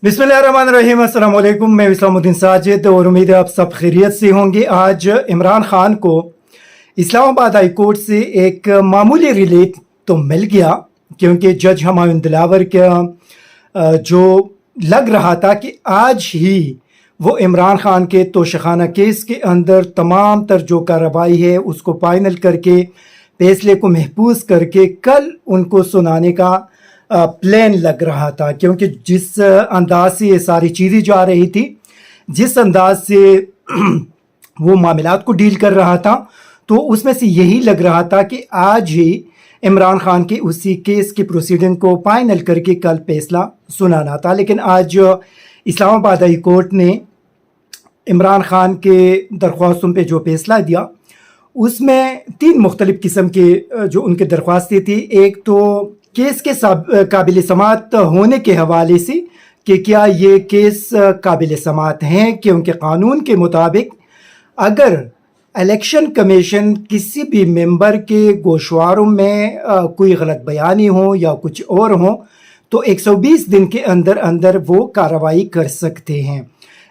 बिस्मिल्लाहिर्रहमानिर्रहीम। अस्सलाम वालेकुम। मैं इस्लामुद्दीन साजिद और उम्मीद है आप सब खैरियत से होंगे। आज इमरान खान को इस्लामाबाद हाई कोर्ट से एक मामूली रिलीफ तो मिल गया, क्योंकि जज हुमायूं दिलावर का जो लग रहा था कि आज ही वो इमरान खान के तोशाखाना केस के अंदर तमाम तर जो कार्रवाई है उसको फाइनल करके फैसले को महफूज करके कल उनको सुनाने का प्लान लग रहा था, क्योंकि जिस अंदाज से ये सारी चीज़ें जा रही थी, जिस अंदाज से वो मामलात को डील कर रहा था, तो उसमें से यही लग रहा था कि आज ही इमरान खान के उसी केस की प्रोसीडिंग को फाइनल करके कल फैसला सुनाना था। लेकिन आज इस्लामाबाद हाई कोर्ट ने इमरान खान के दरख्वास्तों पे जो फैसला दिया उसमें तीन मुख्तलिफ़ किस्म के जो उनकी दरख्वास्तें थी। एक तो केस के काबिल समात होने के हवाले से कि क्या ये केस काबिल समात हैं, क्योंकि कानून के मुताबिक अगर इलेक्शन कमीशन किसी भी मेंबर के गोशवारों में कोई गलत बयानी हो या कुछ और हो तो 120 दिन के अंदर अंदर वो कार्रवाई कर सकते हैं।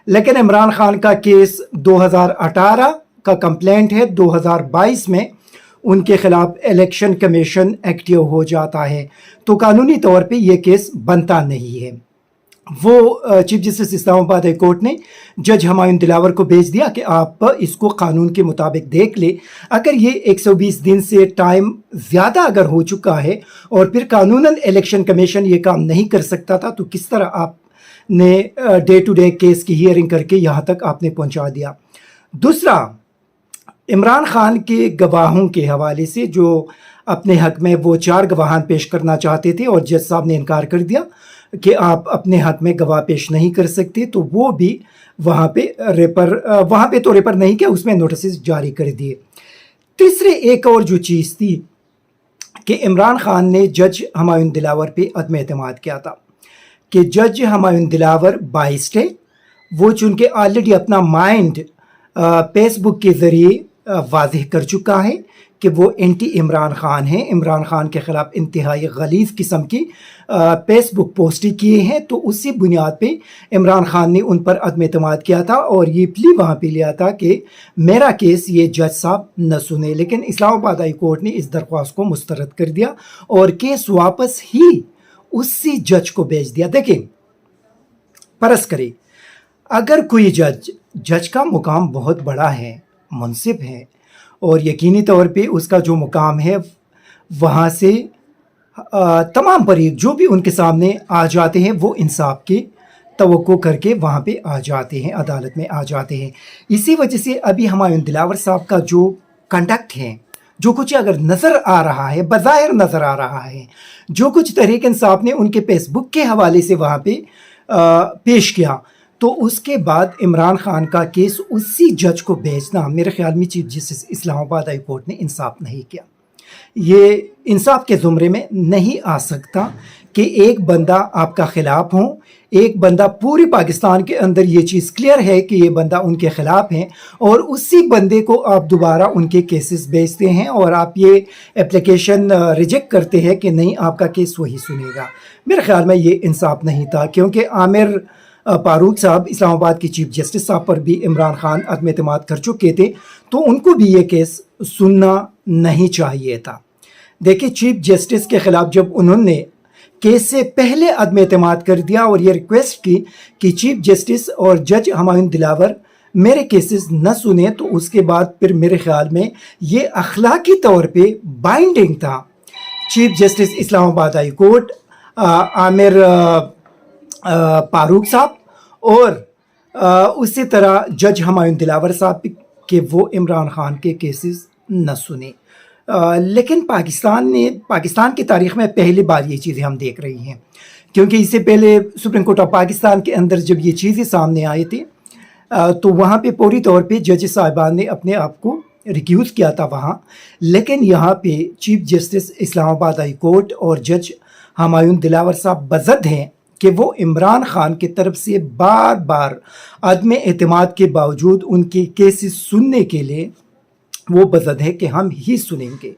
लेकिन इमरान खान का केस 2018 का कंप्लेंट है, 2022 में उनके खिलाफ इलेक्शन कमीशन एक्टिव हो जाता है, तो कानूनी तौर पे ये केस बनता नहीं है। वो chief justice Islamabad high court ने जज हुमायूं दिलावर को भेज दिया कि आप इसको कानून के मुताबिक देख ले। अगर ये 120 दिन से टाइम ज़्यादा अगर हो चुका है और फिर कानूनन इलेक्शन कमीशन ये काम नहीं कर सकता था, तो किस तरह आपने डे टू डे केस की हियरिंग करके यहाँ तक आपने पहुँचा दिया। दूसरा, इमरान खान के गवाहों के हवाले से जो अपने हक़ में वो 4 गवाहान पेश करना चाहते थे और जज साहब ने इनकार कर दिया कि आप अपने हक़ में गवाह पेश नहीं कर सकते, तो वो भी वहाँ पे तो रेपर नहीं किया, उसमें नोटिस जारी कर दिए। तीसरे एक और जो चीज़ थी कि इमरान खान ने जज हुमायूं दिलावर पे अदम एतमाद किया था कि जज हुमायूं दिलावर बाइस्ड है। वो चूँकि ऑलरेडी अपना माइंड फेसबुक के ज़रिए वाज़ेह कर चुका है कि वो एंटी इमरान खान हैं, इमरान खान के ख़िलाफ़ इंतहाई गलीज़ किस्म की फेसबुक पोस्टें किए हैं, तो उसी बुनियाद पे इमरान खान ने उन पर अदम एतमाद किया था और ये प्ली वहाँ पे लिया था कि मेरा केस ये जज साहब न सुने। लेकिन इस्लामाबाद हाई कोर्ट ने इस दरख्वास्त को मुस्तरद कर दिया और केस वापस ही उसी जज को भेज दिया। देखें, फर्ज करें अगर कोई जज का मुकाम बहुत बड़ा है, मुनसिब है, और यकीनी तौर पे उसका जो मुकाम है वहाँ से तमाम फरीक जो भी उनके सामने आ जाते हैं वो इंसाफ की तवक्को करके वहाँ पे आ जाते हैं, अदालत में आ जाते हैं। इसी वजह से अभी हुमायूं दिलावर साहब का जो कंडक्ट है, जो कुछ अगर नज़र आ रहा है, बज़ाहिर नज़र आ रहा है, जो कुछ तहरीक इंसाफ ने उनके फेसबुक के हवाले से वहाँ पे पेश किया, तो उसके बाद इमरान खान का केस उसी जज को भेजना मेरे ख्याल में chief justice Islamabad high court ने इंसाफ नहीं किया। ये इंसाफ के ज़ुमरे में नहीं आ सकता कि एक बंदा आपका ख़िलाफ़ हो, एक बंदा पूरे पाकिस्तान के अंदर ये चीज़ क्लियर है कि ये बंदा उनके ख़िलाफ़ है और उसी बंदे को आप दोबारा उनके केसेस भेजते हैं और आप ये एप्लीकेशन रिजेक्ट करते हैं कि नहीं आपका केस वही सुनेगा। मेरे ख्याल में ये इंसाफ नहीं था, क्योंकि आमिर फारूक साहब इस्लामाबाद के चीफ जस्टिस साहब पर भी इमरान खान अदम एतमाद कर चुके थे, तो उनको भी ये केस सुनना नहीं चाहिए था। देखिए, चीफ जस्टिस के ख़िलाफ़ जब उन्होंने केस से पहले अदम एतमाद कर दिया और ये रिक्वेस्ट की कि चीफ जस्टिस और जज हुमायूं दिलावर मेरे केसेस न सुने, तो उसके बाद फिर मेरे ख्याल में ये अखलाकी तौर पे बाइंडिंग था। Chief justice Islamabad high court Aamir Farooq साहब और उसी तरह जज हुमायूं दिलावर साहब के वो इमरान खान के केसेस न सुने। लेकिन पाकिस्तान की तारीख़ में पहली बार ये चीज़ें हम देख रही हैं, क्योंकि इससे पहले सुप्रीम कोर्ट ऑफ पाकिस्तान के अंदर जब ये चीज़ें सामने आई थी तो वहाँ पे पूरी तौर पे जज साहिबान ने अपने आप को रिक्यूज़ किया था वहाँ। लेकिन यहाँ पे chief justice Islamabad high court और जज हुमायूं दिलावर साहब बज़द हैं कि वो इमरान खान की तरफ से बार बार अदम एतमाद के बावजूद उनके केसेस सुनने के लिए वो बज़द है कि हम ही सुनेंगे।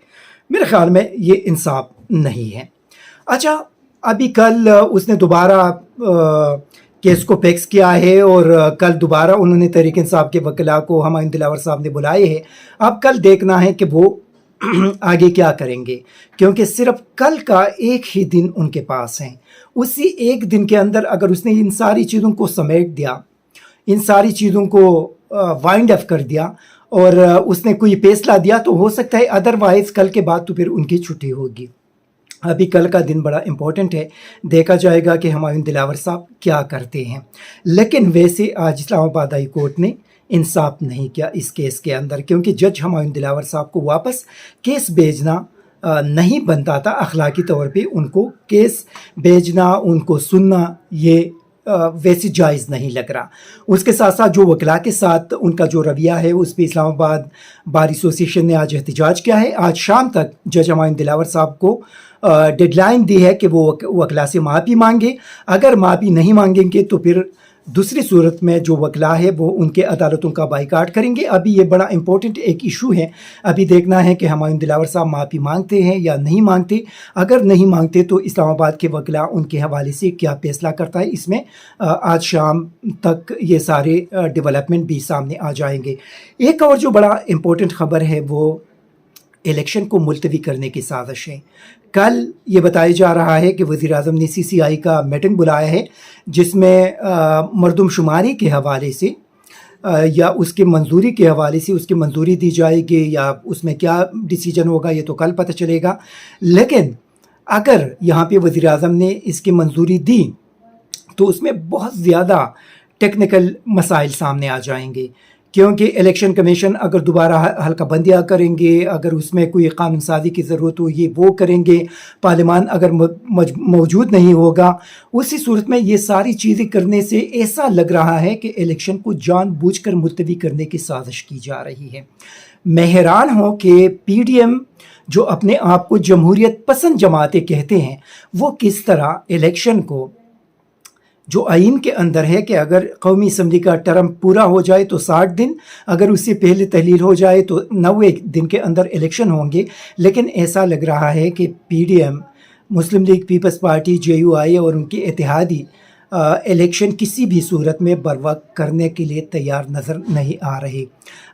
मेरे ख्याल में ये इंसाफ नहीं है। अच्छा, अभी कल उसने दोबारा केस को फिक्स किया है और कल दोबारा उन्होंने तहरीक इंसाफ के वकीला को हुमायूं दिलावर साहब ने बुलाए हैं। अब कल देखना है कि वो आगे क्या करेंगे, क्योंकि सिर्फ कल का एक ही दिन उनके पास है। उसी एक दिन के अंदर अगर उसने इन सारी चीज़ों को समेट दिया, इन सारी चीज़ों को वाइंड अप कर दिया और उसने कोई फैसला दिया तो हो सकता है, अदरवाइज़ कल के बाद तो फिर उनकी छुट्टी होगी। अभी कल का दिन बड़ा इम्पोर्टेंट है, देखा जाएगा कि हुमायूं दिलावर साहब क्या करते हैं। लेकिन वैसे आज इस्लामाबाद हाई कोर्ट ने इंसाफ नहीं किया इस केस के अंदर, क्योंकि जज हुमायूं दिलावर साहब को वापस केस भेजना नहीं बनता था। अखलाकी तौर पे उनको केस भेजना, उनको सुनना, ये वैसे जायज़ नहीं लग रहा। उसके साथ साथ जो वकला के साथ उनका जो रवैया है उस पर इस्लामाबाद बार एसोसिएशन ने आज एहतजाज किया है। आज शाम तक जज हुमायूं दिलावर साहब को डेडलाइन दी है कि वो वकला से माफ़ी मांगे। अगर माफ़ी नहीं मांगेंगे तो फिर दूसरी सूरत में जो वकला है वो उनके अदालतों का बाइकाट करेंगे। अभी ये बड़ा इंपॉर्टेंट एक इशू है, अभी देखना है कि हुमायूं दिलावर साहब माफ़ी मांगते हैं या नहीं मांगते। अगर नहीं मांगते तो इस्लामाबाद के वकला उनके हवाले से क्या फैसला करता है, इसमें आज शाम तक ये सारे डेवलपमेंट भी सामने आ जाएंगे। एक और जो बड़ा इंपॉर्टेंट ख़बर है वो इलेक्शन को मुलतवी करने की साजिश है। कल ये बताया जा रहा है कि वज़ीर-ए-आज़म ने CCI का मीटिंग बुलाया है, जिसमें मरदमशुमारी के हवाले से या उसके मंजूरी के हवाले से उसकी मंजूरी दी जाएगी या उसमें क्या डिसीजन होगा ये तो कल पता चलेगा। लेकिन अगर यहाँ पे वज़ीर-ए-आज़म ने इसकी मंजूरी दी तो उसमें बहुत ज़्यादा टेक्निकल मसाइल सामने आ जाएंगे, क्योंकि इलेक्शन कमीशन अगर दोबारा हल्का बंदियाँ करेंगे, अगर उसमें कोई कानून साजी की ज़रूरत हो ये वो करेंगे, पार्लियामान अगर मौजूद नहीं होगा, उसी सूरत में ये सारी चीज़ें करने से ऐसा लग रहा है कि इलेक्शन को जानबूझकर मुलतवी करने की साजिश की जा रही है। मैं हैरान हूँ कि PDM जो अपने आप को जमहूरियत पसंद जमातें कहते हैं, वो किस तरह इलेक्शन को, जो आइन के अंदर है कि अगर कौमी असम्बली का टर्म पूरा हो जाए तो 60 दिन, अगर उससे पहले तहलील हो जाए तो 90 दिन के अंदर इलेक्शन होंगे। लेकिन ऐसा लग रहा है कि PDM, मुस्लिम लीग पीपल्स पार्टी, JUI और उनके इत्तेहादी इलेक्शन किसी भी सूरत में बर्वक्त करने के लिए तैयार नज़र नहीं आ रहे।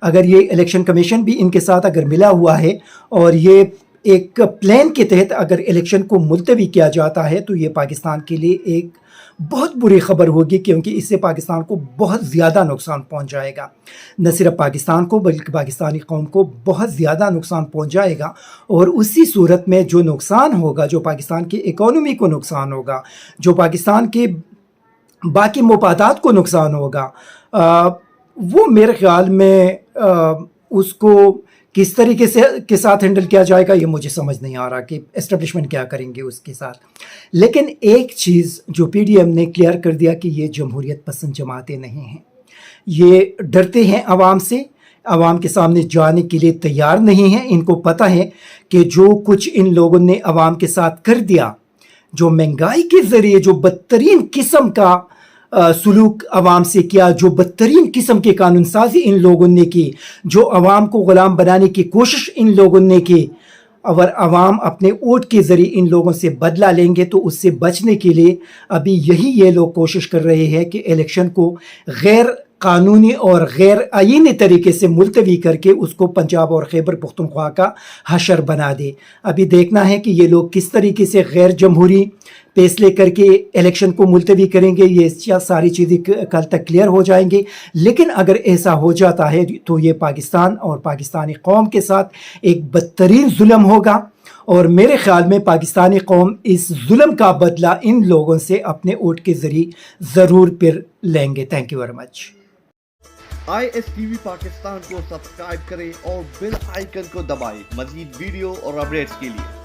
अगर ये इलेक्शन कमीशन भी इनके साथ अगर मिला हुआ है और ये एक प्लान के तहत अगर इलेक्शन को मुलतवी किया जाता है तो ये पाकिस्तान के लिए एक बहुत बुरी खबर होगी, क्योंकि इससे पाकिस्तान को बहुत ज़्यादा नुकसान पहुंच जाएगा। न सिर्फ पाकिस्तान को बल्कि पाकिस्तानी कौम को बहुत ज़्यादा नुकसान पहुंच जाएगा। और उसी सूरत में जो नुकसान होगा, जो पाकिस्तान की इकोनॉमी को नुकसान होगा, जो पाकिस्तान के बाकी मफादात को नुकसान होगा, वो मेरे ख्याल में उसको किस तरीके से के साथ हैंडल किया जाएगा ये मुझे समझ नहीं आ रहा कि एस्टेब्लिशमेंट क्या करेंगे उसके साथ। लेकिन एक चीज़ जो PDM ने क्लियर कर दिया कि ये जमहूरियत पसंद जमातें नहीं हैं, ये डरते हैं आवाम से, आवाम के सामने जाने के लिए तैयार नहीं हैं। इनको पता है कि जो कुछ इन लोगों ने आवाम के साथ कर दिया, जो महंगाई के ज़रिए जो बदतरीन किस्म का सलूक आवाम से किया, जो बदतरीन किस्म के कानून साजी इन लोगों ने की, जो आवाम को ग़ुलाम बनाने की कोशिश इन लोगों ने की, अगर आवाम अपने वोट के ज़रिए इन लोगों से बदला लेंगे तो उससे बचने के लिए अभी यही ये लोग कोशिश कर रहे हैं कि इलेक्शन को गैर कानूनी और गैर आईनी तरीके से मुलतवी करके उसको पंजाब और खैबर पख्तूनख्वा का हशर बना दे। अभी देखना है कि ये लोग किस तरीके से गैर जमहूरी फैसले करके इलेक्शन को मुलतवी करेंगे। ये सारी चीज़ें कल तक क्लियर हो जाएंगी। लेकिन अगर ऐसा हो जाता है तो ये पाकिस्तान और पाकिस्तानी कौम के साथ एक बदतरीन जुल्म होगा और मेरे ख्याल में पाकिस्तानी कौम इस जुल्म का बदला इन लोगों से अपने वोट के ज़रिए ज़रूर फिर लेंगे। Thank you very much. ISTV Pakistan को सब्सक्राइब करें और बेल आइकन को दबाएं मज़ीद वीडियो और अपडेट्स के लिए।